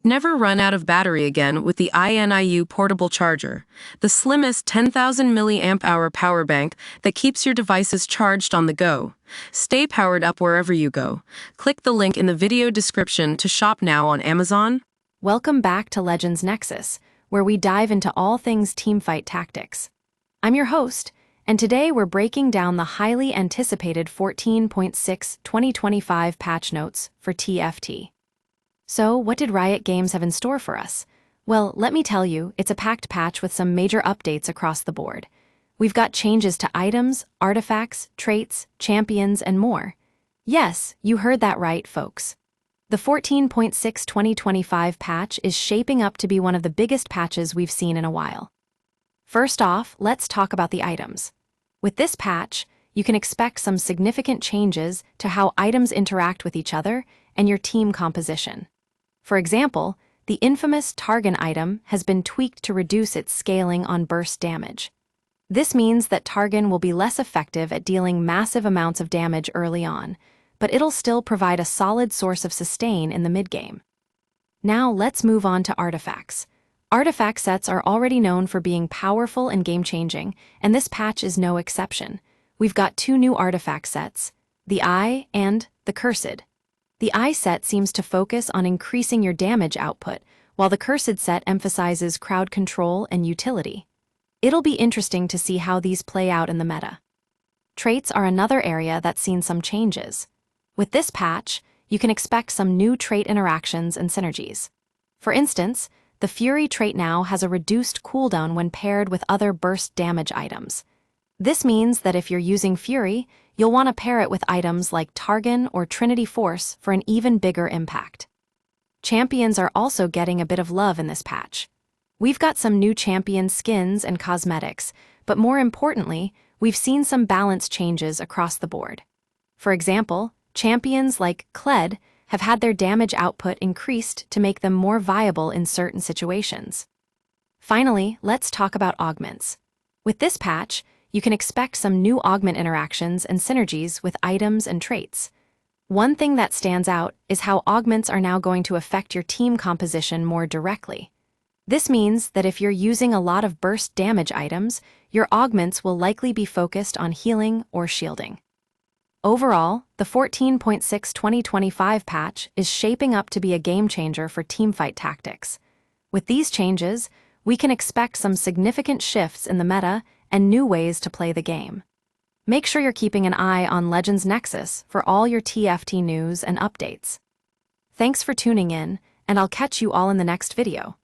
Never run out of battery again with the INIU portable charger, the slimmest 10,000 milliamp hour power bank that keeps your devices charged on the go. Stay powered up wherever you go. Click the link in the video description to shop now on Amazon. Welcome back to Legends Nexus, where we dive into all things Teamfight Tactics. I'm your host, and today we're breaking down the highly anticipated 14.6 2025 patch notes for TFT. So, what did Riot Games have in store for us? Well, let me tell you, it's a packed patch with some major updates across the board. We've got changes to items, artifacts, traits, champions, and more. Yes, you heard that right, folks. The 14.6 2025 patch is shaping up to be one of the biggest patches we've seen in a while. First off, let's talk about the items. With this patch, you can expect some significant changes to how items interact with each other and your team composition. For example, the infamous Targon item has been tweaked to reduce its scaling on burst damage. This means that Targon will be less effective at dealing massive amounts of damage early on, but it'll still provide a solid source of sustain in the mid-game. Now let's move on to artifacts. Artifact sets are already known for being powerful and game-changing, and this patch is no exception. We've got two new artifact sets, the Eye and the Cursed. The Eye set seems to focus on increasing your damage output, while the Cursed set emphasizes crowd control and utility. It'll be interesting to see how these play out in the meta. Traits are another area that's seen some changes. With this patch, you can expect some new trait interactions and synergies. For instance, the Fury trait now has a reduced cooldown when paired with other burst damage items. This means that if you're using Fury, you'll want to pair it with items like Targon or Trinity Force for an even bigger impact. Champions are also getting a bit of love in this patch. We've got some new champion skins and cosmetics, but more importantly, we've seen some balance changes across the board. For example, champions like Kled have had their damage output increased to make them more viable in certain situations. Finally, let's talk about augments. With this patch, you can expect some new augment interactions and synergies with items and traits. One thing that stands out is how augments are now going to affect your team composition more directly. This means that if you're using a lot of burst damage items, your augments will likely be focused on healing or shielding. Overall, the 14.6 2025 patch is shaping up to be a game-changer for Teamfight Tactics. With these changes, we can expect some significant shifts in the meta and new ways to play the game. Make sure you're keeping an eye on Legends Nexus for all your TFT news and updates. Thanks for tuning in, and I'll catch you all in the next video.